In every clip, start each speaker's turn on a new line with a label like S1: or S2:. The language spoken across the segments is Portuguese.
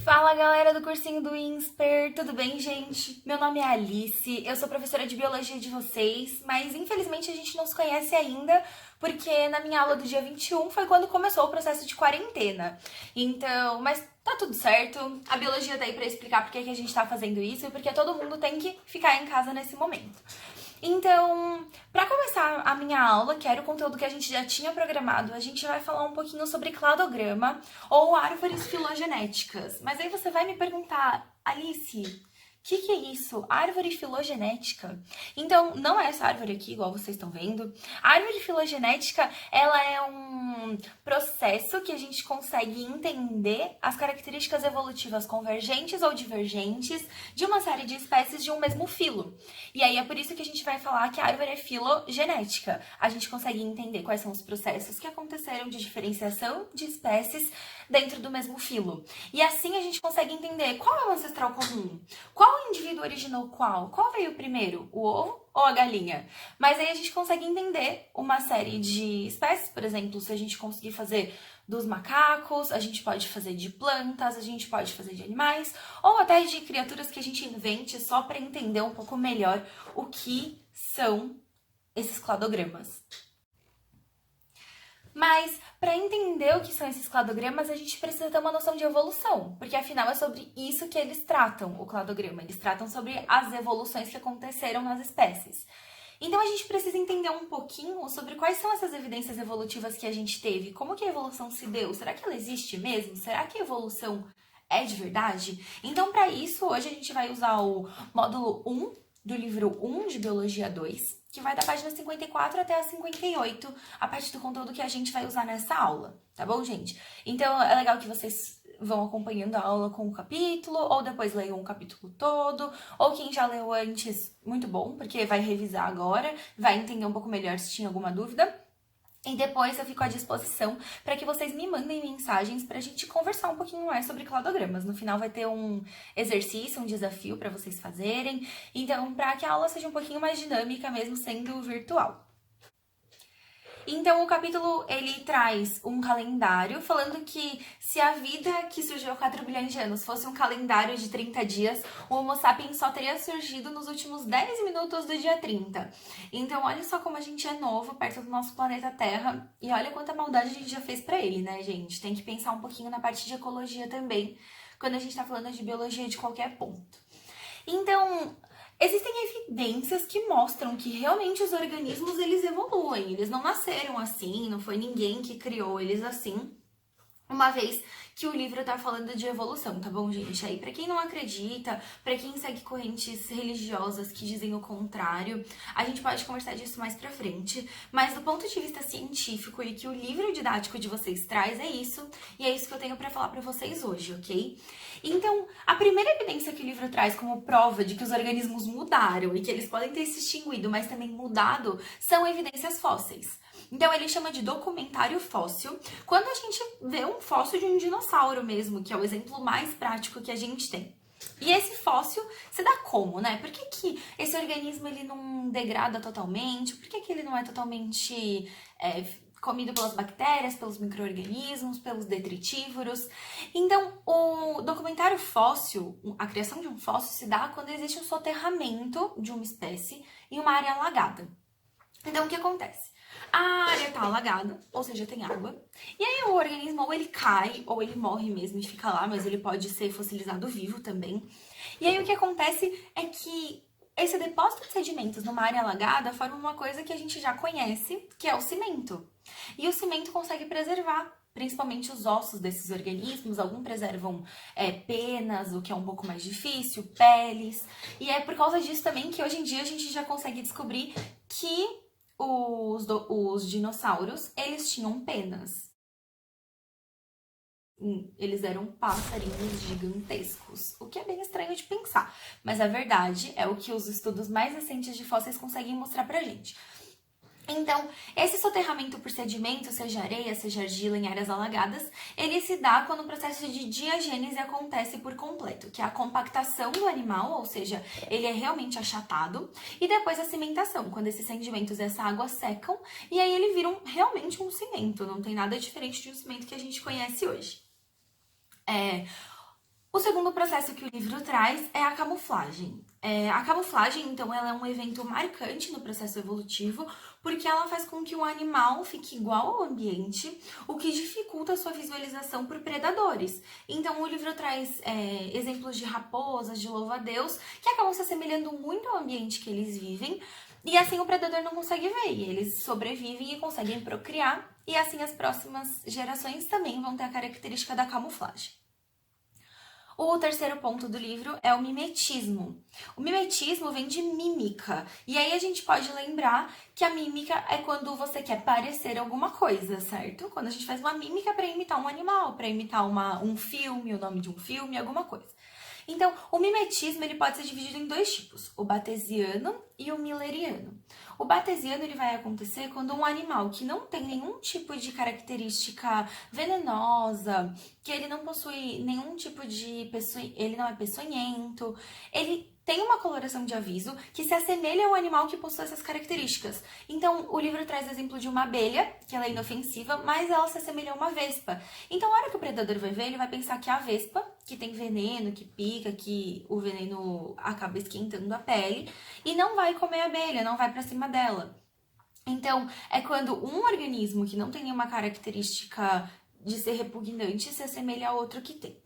S1: Fala galera do cursinho do INSPER, tudo bem, gente? Meu nome é Alice, eu sou professora de biologia de vocês, mas infelizmente a gente não se conhece ainda, porque na minha aula do dia 21 foi quando começou o processo de quarentena. Então, mas tá tudo certo, a biologia tá aí pra explicar por que que a gente tá fazendo isso e porque todo mundo tem que ficar em casa nesse momento. Então, para começar a minha aula, que era o conteúdo que a gente já tinha programado, a gente vai falar um pouquinho sobre cladograma ou árvores filogenéticas. Mas aí você vai me perguntar, Alice, o que é isso? Árvore filogenética? Então, não é essa árvore aqui, igual vocês estão vendo. A árvore filogenética, ela é um processo que a gente consegue entender as características evolutivas convergentes ou divergentes de uma série de espécies de um mesmo filo. E aí é por isso que a gente vai falar que a árvore é filogenética. A gente consegue entender quais são os processos que aconteceram de diferenciação de espécies dentro do mesmo filo. E assim a gente consegue entender qual é o ancestral comum, qual indivíduo originou qual veio primeiro, o ovo ou a galinha. Mas aí a gente consegue entender uma série de espécies, por exemplo, se a gente conseguir fazer dos macacos, a gente pode fazer de plantas, a gente pode fazer de animais, ou até de criaturas que a gente invente só para entender um pouco melhor o que são esses cladogramas. Mas para entender o que são esses cladogramas, a gente precisa ter uma noção de evolução, porque afinal é sobre isso que eles tratam, o cladograma. Eles tratam sobre as evoluções que aconteceram nas espécies. Então a gente precisa entender um pouquinho sobre quais são essas evidências evolutivas que a gente teve, como que a evolução se deu, será que ela existe mesmo? Será que a evolução é de verdade? Então para isso, hoje a gente vai usar o módulo 1 do livro 1 de Biologia 2, que vai da página 54 até a 58, a partir do conteúdo que a gente vai usar nessa aula, tá bom, gente? Então é legal que vocês vão acompanhando a aula com o capítulo, ou depois leiam o capítulo todo, ou quem já leu antes, muito bom, porque vai revisar agora, vai entender um pouco melhor se tinha alguma dúvida. E depois eu fico à disposição para que vocês me mandem mensagens para a gente conversar um pouquinho mais sobre cladogramas. No final vai ter um exercício, um desafio para vocês fazerem. Então, para que a aula seja um pouquinho mais dinâmica, mesmo sendo virtual. Então, o capítulo, ele traz um calendário falando que se a vida que surgiu há 4 bilhões de anos fosse um calendário de 30 dias, o Homo sapiens só teria surgido nos últimos 10 minutos do dia 30. Então, olha só como a gente é novo perto do nosso planeta Terra e olha quanta maldade a gente já fez pra ele, né, gente? Tem que pensar um pouquinho na parte de ecologia também, quando a gente tá falando de biologia de qualquer ponto. Então, existem evidências que mostram que realmente os organismos eles evoluem, eles não nasceram assim, não foi ninguém que criou eles assim, uma vez que o livro tá falando de evolução, tá bom, gente? Aí, pra quem não acredita, pra quem segue correntes religiosas que dizem o contrário, a gente pode conversar disso mais pra frente, mas do ponto de vista científico e que o livro didático de vocês traz é isso, e é isso que eu tenho pra falar pra vocês hoje, ok? Então, a primeira evidência que o livro traz como prova de que os organismos mudaram e que eles podem ter se extinguido, mas também mudado, são evidências fósseis. Então, ele chama de documentário fóssil quando a gente vê um fóssil de um dinossauro mesmo, que é o exemplo mais prático que a gente tem. E esse fóssil se dá como, né? Por que, que esse organismo ele não degrada totalmente? Por que, que ele não é totalmente comido pelas bactérias, pelos micro-organismos, pelos detritívoros? Então, o documentário fóssil, a criação de um fóssil se dá quando existe um soterramento de uma espécie em uma área alagada. Então, o que acontece? A área tá alagada, ou seja, tem água. E aí o organismo ou ele cai, ou ele morre mesmo e fica lá, mas ele pode ser fossilizado vivo também. E aí o que acontece é que esse depósito de sedimentos numa área alagada forma uma coisa que a gente já conhece, que é o cimento. E o cimento consegue preservar principalmente os ossos desses organismos. Alguns preservam penas, o que é um pouco mais difícil, peles. E é por causa disso também que hoje em dia a gente já consegue descobrir que os dinossauros, eles tinham penas. Eles eram passarinhos gigantescos, o que é bem estranho de pensar. Mas a verdade é o que os estudos mais recentes de fósseis conseguem mostrar pra gente. Então, esse soterramento por sedimento, seja areia, seja argila em áreas alagadas, ele se dá quando o processo de diagênese acontece por completo, que é a compactação do animal, ou seja, ele é realmente achatado, e depois a cimentação, quando esses sedimentos e essa água secam, e aí ele vira realmente um cimento, não tem nada diferente de um cimento que a gente conhece hoje. O segundo processo que o livro traz é a camuflagem. A camuflagem, então, ela é um evento marcante no processo evolutivo, porque ela faz com que o animal fique igual ao ambiente, o que dificulta a sua visualização por predadores. Então, o livro traz exemplos de raposas, de louva-a-Deus, que acabam se assemelhando muito ao ambiente que eles vivem, e assim o predador não consegue ver, e eles sobrevivem e conseguem procriar, e assim as próximas gerações também vão ter a característica da camuflagem. O terceiro ponto do livro é o mimetismo. O mimetismo vem de mímica. E aí a gente pode lembrar que a mímica é quando você quer parecer alguma coisa, certo? Quando a gente faz uma mímica para imitar um animal, para imitar um filme, o nome de um filme, alguma coisa. Então, o mimetismo ele pode ser dividido em dois tipos, o batesiano e o milleriano. O batesiano ele vai acontecer quando um animal que não tem nenhum tipo de característica venenosa, que ele não possui nenhum tipo de ele não é peçonhento, ele tem uma coloração de aviso que se assemelha ao animal que possui essas características. Então, o livro traz exemplo de uma abelha, que ela é inofensiva, mas ela se assemelha a uma vespa. Então, a hora que o predador vai ver, ele vai pensar que é a vespa, que tem veneno, que pica, que o veneno acaba esquentando a pele, e não vai comer a abelha, não vai pra cima dela. Então, é quando um organismo que não tem nenhuma característica de ser repugnante se assemelha a outro que tem.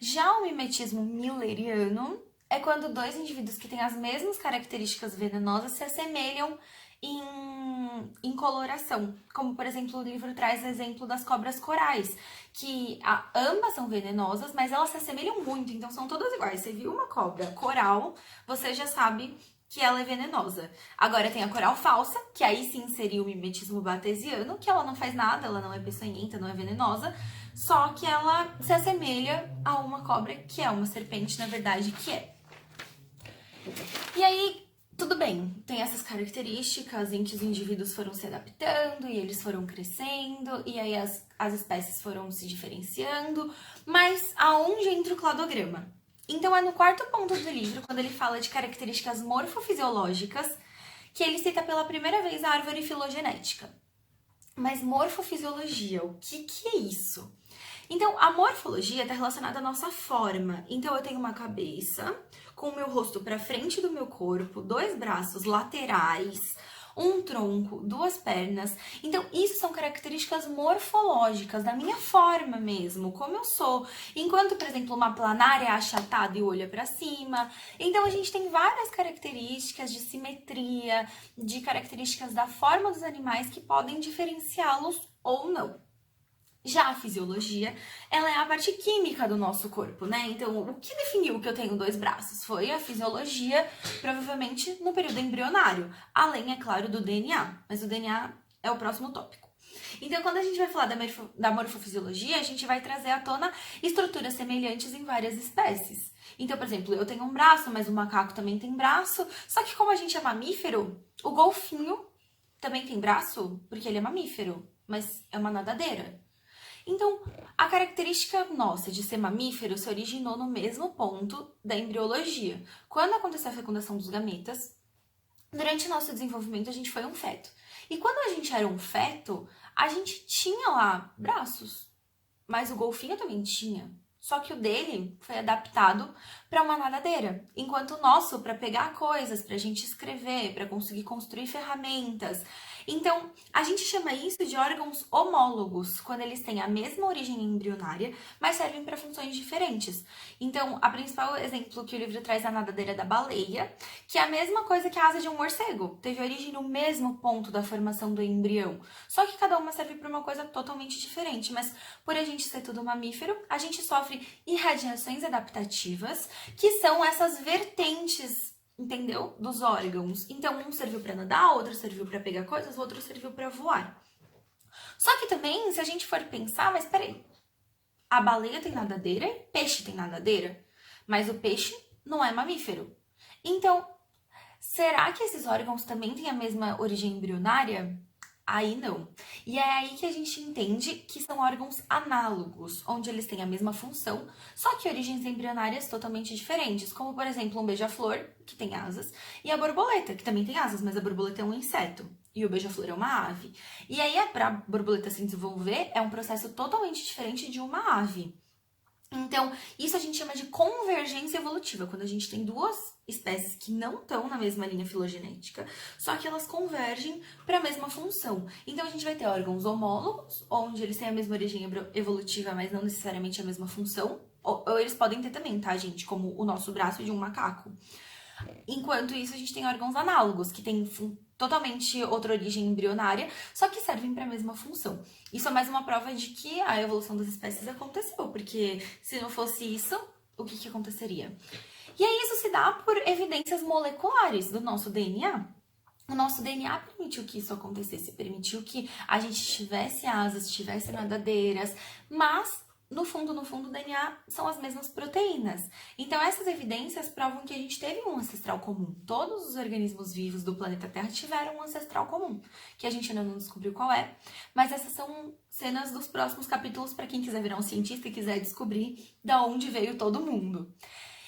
S1: Já o mimetismo milleriano é quando dois indivíduos que têm as mesmas características venenosas se assemelham em coloração. Como, por exemplo, o livro traz o exemplo das cobras corais, que ambas são venenosas, mas elas se assemelham muito, então são todas iguais. Você viu uma cobra coral, você já sabe que ela é venenosa. Agora tem a coral falsa, que aí sim seria o mimetismo batesiano, que ela não faz nada, ela não é peçonhenta, não é venenosa, só que ela se assemelha a uma cobra que é uma serpente, na verdade, que é. E aí, tudo bem, tem essas características em que os indivíduos foram se adaptando e eles foram crescendo, e aí as espécies foram se diferenciando, mas aonde entra o cladograma? Então é no quarto ponto do livro, quando ele fala de características morfofisiológicas, que ele cita pela primeira vez a árvore filogenética. Mas morfofisiologia, o que é isso? Então, a morfologia está relacionada à nossa forma. Então, eu tenho uma cabeça com o meu rosto para frente do meu corpo, dois braços laterais, um tronco, duas pernas. Então, isso são características morfológicas da minha forma mesmo, como eu sou. Enquanto, por exemplo, uma planária é achatada e olha para cima. Então, a gente tem várias características de simetria, de características da forma dos animais que podem diferenciá-los ou não. Já a fisiologia, ela é a parte química do nosso corpo, né? Então, o que definiu que eu tenho dois braços? Foi a fisiologia, provavelmente no período embrionário. Além, é claro, do DNA. Mas o DNA é o próximo tópico. Então, quando a gente vai falar da morfofisiologia, a gente vai trazer à tona estruturas semelhantes em várias espécies. Então, por exemplo, eu tenho um braço, mas o macaco também tem braço. Só que como a gente é mamífero, o golfinho também tem braço, porque ele é mamífero, mas é uma nadadeira. Então, a característica nossa de ser mamífero se originou no mesmo ponto da embriologia. Quando aconteceu a fecundação dos gametas, durante o nosso desenvolvimento a gente foi um feto. E quando a gente era um feto, a gente tinha lá braços, mas o golfinho também tinha. Só que o dele foi adaptado para uma nadadeira, enquanto o nosso para pegar coisas, para a gente escrever, para conseguir construir ferramentas. Então, a gente chama isso de órgãos homólogos, quando eles têm a mesma origem embrionária, mas servem para funções diferentes. Então, a principal exemplo que o livro traz é a nadadeira da baleia, que é a mesma coisa que a asa de um morcego. Teve origem no mesmo ponto da formação do embrião. Só que cada uma serve para uma coisa totalmente diferente, mas por a gente ser tudo mamífero, a gente sofre irradiações adaptativas, que são essas vertentes, entendeu? Dos órgãos. Então, um serviu para nadar, outro serviu para pegar coisas, outro serviu para voar. Só que também, se a gente for pensar, mas peraí, a baleia tem nadadeira e peixe tem nadadeira, mas o peixe não é mamífero. Então, será que esses órgãos também têm a mesma origem embrionária? Aí não. E é aí que a gente entende que são órgãos análogos, onde eles têm a mesma função, só que origens embrionárias totalmente diferentes, como por exemplo um beija-flor, que tem asas, e a borboleta, que também tem asas, mas a borboleta é um inseto, e o beija-flor é uma ave. E aí, para a borboleta se desenvolver, é um processo totalmente diferente de uma ave. Então, isso a gente chama de convergência evolutiva, quando a gente tem duas espécies que não estão na mesma linha filogenética, só que elas convergem para a mesma função. Então, a gente vai ter órgãos homólogos, onde eles têm a mesma origem evolutiva, mas não necessariamente a mesma função. Ou eles podem ter também, tá, gente? Como o nosso braço de um macaco. Enquanto isso, a gente tem órgãos análogos, que têm totalmente outra origem embrionária, só que servem para a mesma função. Isso é mais uma prova de que a evolução das espécies aconteceu, porque se não fosse isso, o que aconteceria? E aí isso se dá por evidências moleculares do nosso DNA. O nosso DNA permitiu que isso acontecesse, permitiu que a gente tivesse asas, tivesse nadadeiras, mas no fundo, o DNA são as mesmas proteínas. Então, essas evidências provam que a gente teve um ancestral comum. Todos os organismos vivos do planeta Terra tiveram um ancestral comum, que a gente ainda não descobriu qual é, mas essas são cenas dos próximos capítulos para quem quiser virar um cientista e quiser descobrir da onde veio todo mundo.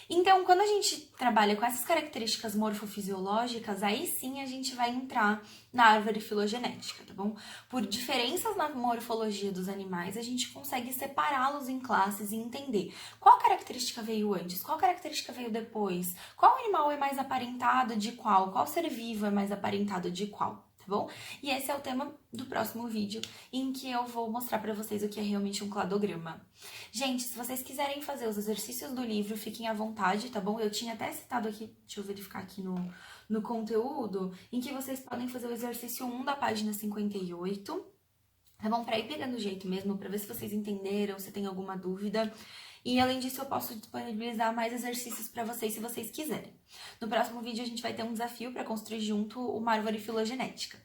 S1: Então, quando a gente trabalha com essas características morfofisiológicas, aí sim a gente vai entrar na árvore filogenética, tá bom? Por diferenças na morfologia dos animais, a gente consegue separá-los em classes e entender qual característica veio antes, qual característica veio depois, qual animal é mais aparentado de qual ser vivo é mais aparentado de qual. Tá bom? E esse é o tema do próximo vídeo, em que eu vou mostrar pra vocês o que é realmente um cladograma. Gente, se vocês quiserem fazer os exercícios do livro, fiquem à vontade, tá bom? Eu tinha até citado aqui, deixa eu verificar aqui no conteúdo, em que vocês podem fazer o exercício 1 da página 58, tá bom? Pra ir pegando o jeito mesmo, pra ver se vocês entenderam, se tem alguma dúvida. E além disso, eu posso disponibilizar mais exercícios para vocês, se vocês quiserem. No próximo vídeo, a gente vai ter um desafio para construir junto uma árvore filogenética.